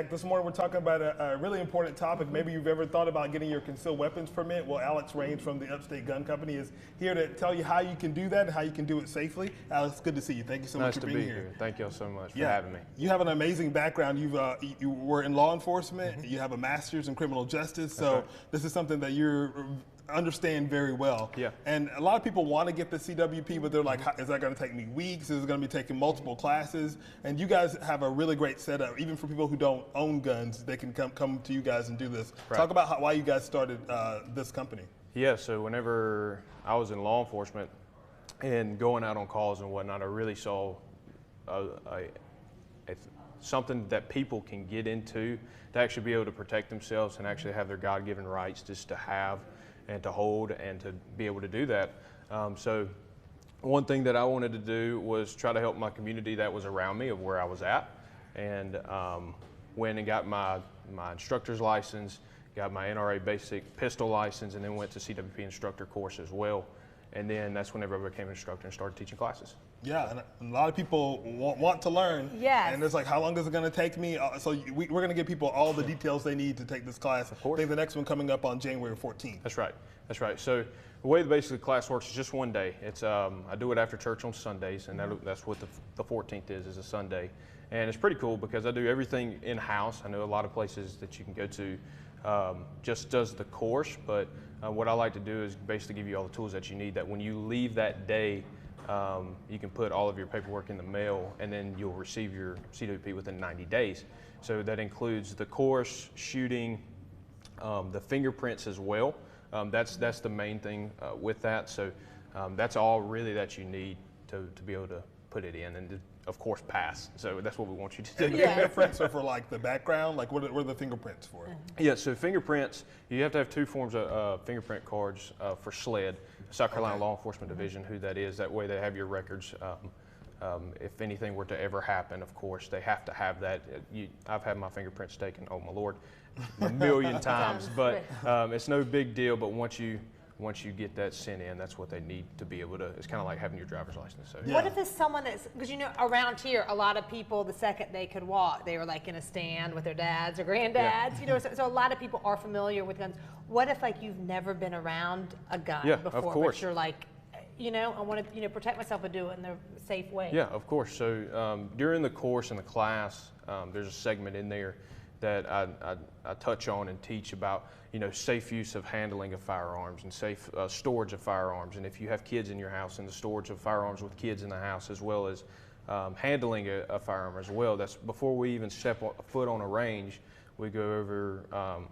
Jack. This morning we're talking about a really important topic. Maybe you've ever thought about getting your concealed weapons permit. Well, Alex Raines from the Upstate Gun Company is here to tell you how you can do that and how you can do it safely. Alex, good to see you. Thank you so much for being here. Thank you so much for having me. You have an amazing background. You were in law enforcement. You have a master's in criminal justice. So this is something that you're understand very well. Yeah. And a lot of people want to get the CWP, but they're like, is that going to take me weeks? Is it going to be taking multiple classes? And you guys have a really great setup. Even for people who don't own guns, they can come to you guys and do this. Right. Talk about why you guys started this company. Yeah, so whenever I was in law enforcement and going out on calls and whatnot, I really saw something that people can get into to actually be able to protect themselves and actually have their God-given rights just to have and to hold and to be able to do that. So one thing that I wanted to do was try to help my community that was around me of where I was at, and went and got my instructor's license, got my NRA basic pistol license, and then went to CWP instructor course as well. And then that's whenever I became an instructor and started teaching classes. Yeah, and a lot of people want to learn. Yes. And it's like, how long is it going to take me? So we're going to give people all the details they need to take this class. Of course. I think the next one coming up on January 14th. That's right. That's right. So the way basically the class works is just one day. It's I do it after church on Sundays, and that's what the 14th is a Sunday. And it's pretty cool because I do everything in-house. I know a lot of places that you can go to just does the course, but what I like to do is basically give you all the tools that you need, that when you leave that day, you can put all of your paperwork in the mail, and then you'll receive your CWP within 90 days. So that includes the course, shooting, the fingerprints as well. That's the main thing with that. So that's all really that you need to be able to put it in, and of course pass. So that's what we want you to do. And the fingerprints are for like the background, like what are the fingerprints for? Yeah, so fingerprints, you have to have two forms of fingerprint cards for SLED, South Carolina Law Enforcement Division, who that is. That way they have your records. If anything were to ever happen, of course, they have to have that. I've had my fingerprints taken, oh my Lord, a million times, but it's no big deal. But once you get that sent in, that's what they need to be able to, it's kind of like having your driver's license. So. Yeah. What if it's someone that's, because you know, around here, a lot of people, the second they could walk, they were like in a stand with their dads or granddads, you know, so a lot of people are familiar with guns. What if like you've never been around a gun before, of course. But you're like, you know, I want to, protect myself and do it in the safe way? Yeah, of course. So during the course in the class, there's a segment in there that I touch on and teach about, safe use of handling of firearms and safe storage of firearms. And if you have kids in your house, and the storage of firearms with kids in the house, as well as handling a firearm as well. That's before we even step foot on a range. We go over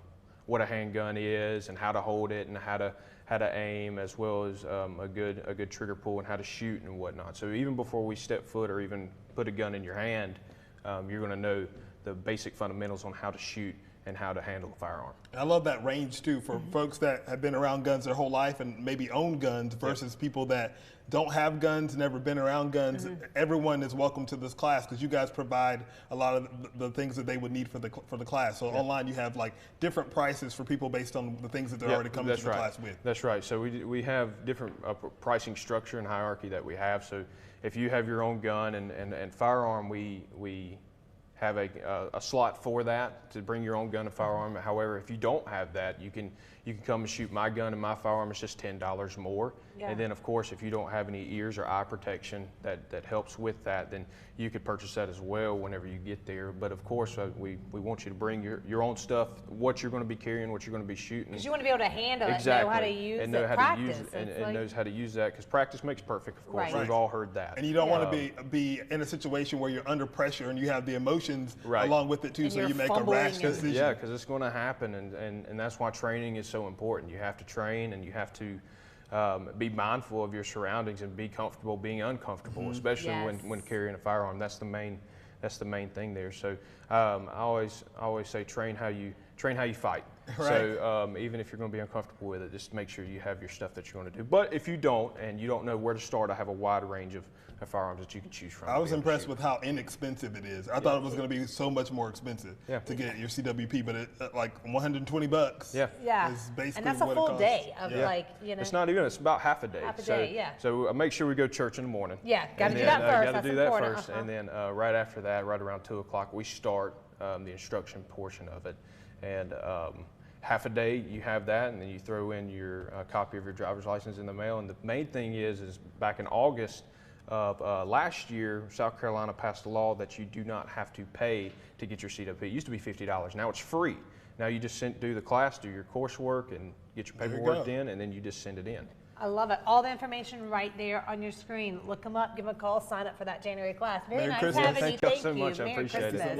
what a handgun is and how to hold it and how to aim, as well as a good trigger pull and how to shoot and whatnot. So even before we step foot or even put a gun in your hand, you're going to know the basic fundamentals on how to shoot and how to handle a firearm. I love that range too for folks that have been around guns their whole life and maybe own guns versus people that don't have guns, never been around guns. Everyone is welcome to this class because you guys provide a lot of the things that they would need for the class. So online you have like different prices for people based on the things that they're already coming to the class with. That's right. So we have different pricing structure and hierarchy that we have. So if you have your own gun and firearm, we have a slot for that to bring your own gun and firearm. However, if you don't have that, you can come and shoot my gun and my firearm. It's just $10 more. Yeah. And then of course, if you don't have any ears or eye protection that helps with that, then you could purchase that as well whenever you get there. But of course, we want you to bring your own stuff, what you're going to be carrying, what you're going to be shooting. Because you want to be able to handle it, know how to use and know it, how practice. To use it, and knows how to use that, because practice makes perfect, of course. Right. We've all heard that. And you don't want to be in a situation where you're under pressure and you have the emotions along with it too, so you make a rash decision. Yeah, because it's going to happen, and that's why training is so important. You have to train, and you have to be mindful of your surroundings and be comfortable being uncomfortable, especially when carrying a firearm. That's the main thing there. So I always say train how you fight. Right. So even if you're going to be uncomfortable with it, just make sure you have your stuff that you want to do. But if you don't and you don't know where to start, I have a wide range of firearms that you can choose from. I was impressed with how inexpensive it is. I thought it was going to be so much more expensive to get your CWP, but it like $120. Yeah. Is basically and that's a full day of It's not even. It's about half a day. Half a day, So make sure we go to church in the morning. Yeah, got to do that first. Got to do that first, and then right after that, right around 2 o'clock, we start the instruction portion of it. And half a day you have that, and then you throw in your copy of your driver's license in the mail. And the main thing is back in August of last year, South Carolina passed a law that you do not have to pay to get your CWP. It used to be $50. Now it's free. Now you just do the class, do your coursework, and get your paperwork in, and then you just send it in. I love it. All the information right there on your screen. Look them up, give them a call, sign up for that January class. Very Merry nice Christmas. having you. Thank you Thank so you. much. I Merry appreciate it. Christmas.